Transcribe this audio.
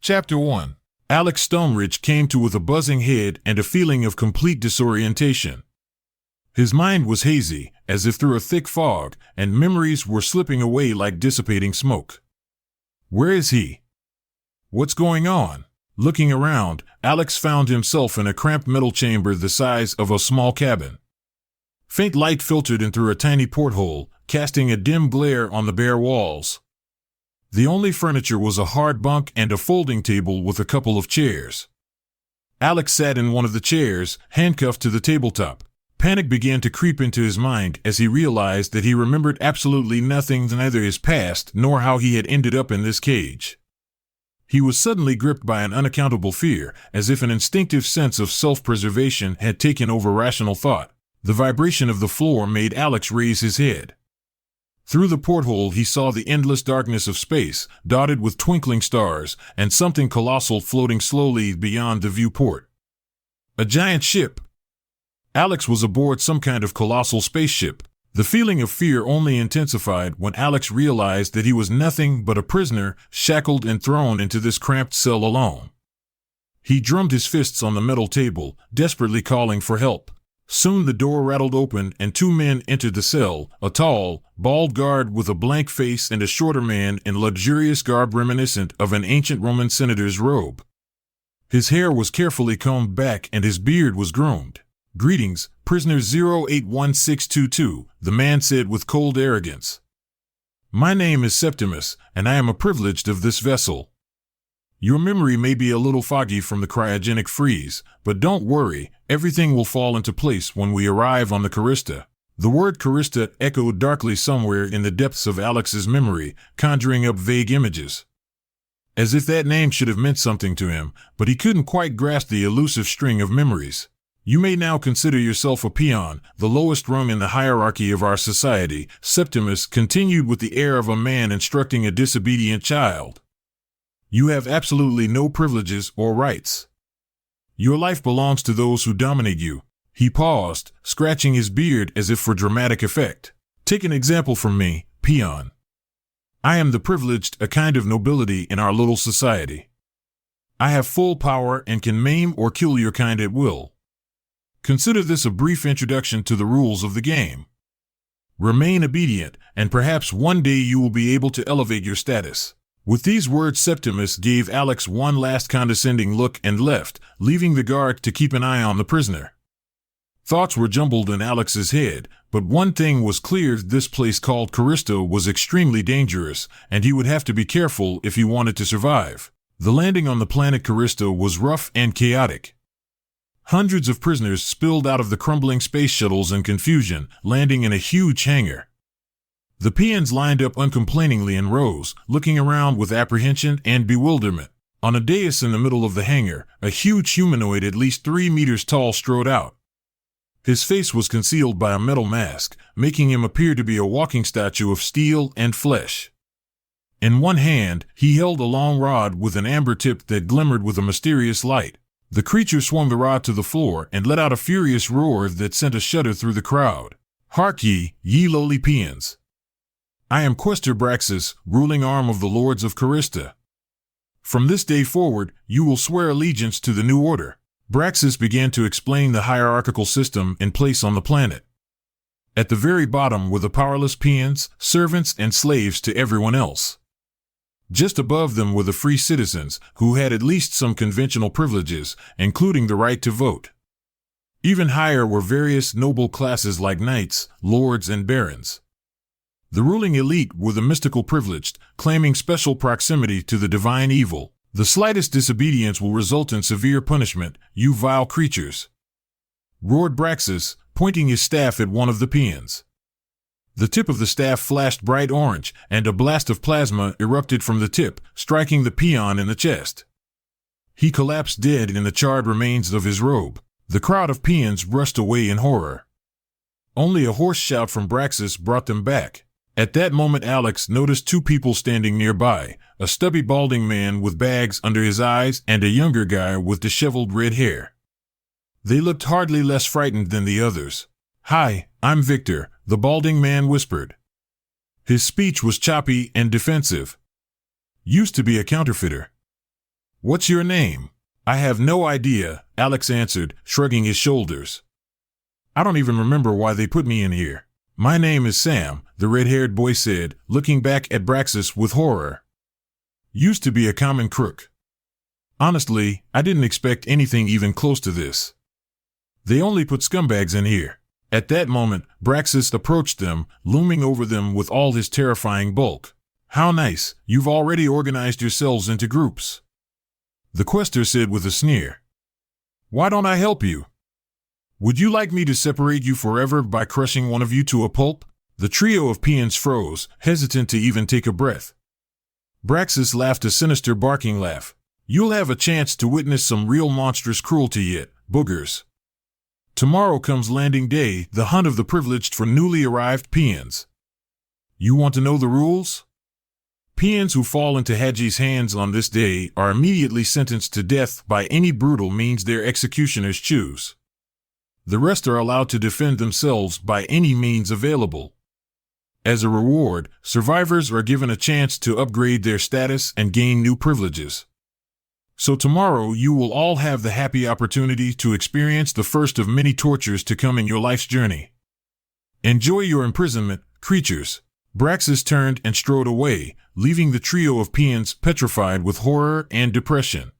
Chapter 1. Alex Stonebridge came to with a buzzing head and a feeling of complete disorientation. His mind was hazy, as if through a thick fog, and memories were slipping away like dissipating smoke. Where is he? What's going on? Looking around, Alex found himself in a cramped metal chamber the size of a small cabin. Faint light filtered in through a tiny porthole, casting a dim glare on the bare walls. The only furniture was a hard bunk and a folding table with a couple of chairs. Alex sat in one of the chairs, handcuffed to the tabletop. Panic began to creep into his mind as he realized that he remembered absolutely nothing, neither his past nor how he had ended up in this cage. He was suddenly gripped by an unaccountable fear, as if an instinctive sense of self-preservation had taken over rational thought. The vibration of the floor made Alex raise his head. Through the porthole he saw the endless darkness of space, dotted with twinkling stars, and something colossal floating slowly beyond the viewport. A giant ship. Alex was aboard some kind of colossal spaceship. The feeling of fear only intensified when Alex realized that he was nothing but a prisoner, shackled and thrown into this cramped cell alone. He drummed his fists on the metal table, desperately calling for help. Soon the door rattled open and two men entered the cell, a tall, bald guard with a blank face and a shorter man in luxurious garb reminiscent of an ancient Roman senator's robe. His hair was carefully combed back and his beard was groomed. "Greetings, prisoner 081622, the man said with cold arrogance. "My name is Septimus, and I am a privileged of this vessel. Your memory may be a little foggy from the cryogenic freeze, but don't worry, everything will fall into place when we arrive on the Carysta." The word Carysta echoed darkly somewhere in the depths of Alex's memory, conjuring up vague images. As if that name should have meant something to him, but he couldn't quite grasp the elusive string of memories. "You may now consider yourself a peon, the lowest rung in the hierarchy of our society," Septimus continued with the air of a man instructing a disobedient child. "You have absolutely no privileges or rights. Your life belongs to those who dominate you." He paused, scratching his beard as if for dramatic effect. "Take an example from me, peon. I am the privileged, a kind of nobility in our little society. I have full power and can maim or kill your kind at will. Consider this a brief introduction to the rules of the game. Remain obedient, and perhaps one day you will be able to elevate your status." With these words, Septimus gave Alex one last condescending look and left, leaving the guard to keep an eye on the prisoner. Thoughts were jumbled in Alex's head, but one thing was clear: this place called Carysta was extremely dangerous, and he would have to be careful if he wanted to survive. The landing on the planet Carysta was rough and chaotic. Hundreds of prisoners spilled out of the crumbling space shuttles in confusion, landing in a huge hangar. The peons lined up uncomplainingly in rows, looking around with apprehension and bewilderment. On a dais in the middle of the hangar, a huge humanoid at least 3 meters tall strode out. His face was concealed by a metal mask, making him appear to be a walking statue of steel and flesh. In one hand, he held a long rod with an amber tip that glimmered with a mysterious light. The creature swung the rod to the floor and let out a furious roar that sent a shudder through the crowd. "Hark ye lowly peons! I am Quester Braxis, ruling arm of the Lords of Carysta. From this day forward, you will swear allegiance to the new order." Braxis began to explain the hierarchical system in place on the planet. At the very bottom were the powerless peons, servants, and slaves to everyone else. Just above them were the free citizens, who had at least some conventional privileges, including the right to vote. Even higher were various noble classes like knights, lords, and barons. The ruling elite were the mystical privileged, claiming special proximity to the divine evil. "The slightest disobedience will result in severe punishment, you vile creatures," roared Braxis, pointing his staff at one of the peons. The tip of the staff flashed bright orange, and a blast of plasma erupted from the tip, striking the peon in the chest. He collapsed dead in the charred remains of his robe. The crowd of peons rushed away in horror. Only a hoarse shout from Braxis brought them back. At that moment, Alex noticed two people standing nearby, a stubby balding man with bags under his eyes and a younger guy with disheveled red hair. They looked hardly less frightened than the others. "Hi, I'm Victor," the balding man whispered. His speech was choppy and defensive. "Used to be a counterfeiter. What's your name? I have no idea, Alex answered, shrugging his shoulders. I don't even remember why they put me in here. My name is Sam, the red-haired boy said, looking back at Braxis with horror. Used to be a common crook. Honestly, I didn't expect anything even close to this. They only put scumbags in here. At that moment, Braxis approached them, looming over them with all his terrifying bulk. How nice, you've already organized yourselves into groups. The quester said with a sneer. Why don't I help you? Would you like me to separate you forever by crushing one of you to a pulp? The trio of peons froze, hesitant to even take a breath. Braxis laughed a sinister barking laugh. You'll have a chance to witness some real monstrous cruelty yet, boogers. Tomorrow comes landing day, the hunt of the privileged for newly arrived peons. You want to know the rules? Peons who fall into Hadji's hands on this day are immediately sentenced to death by any brutal means their executioners choose. The rest are allowed to defend themselves by any means available. As a reward, survivors are given a chance to upgrade their status and gain new privileges. So tomorrow you will all have the happy opportunity to experience the first of many tortures to come in your life's journey. Enjoy your imprisonment, creatures. Braxis turned and strode away, leaving the trio of peons petrified with horror and depression.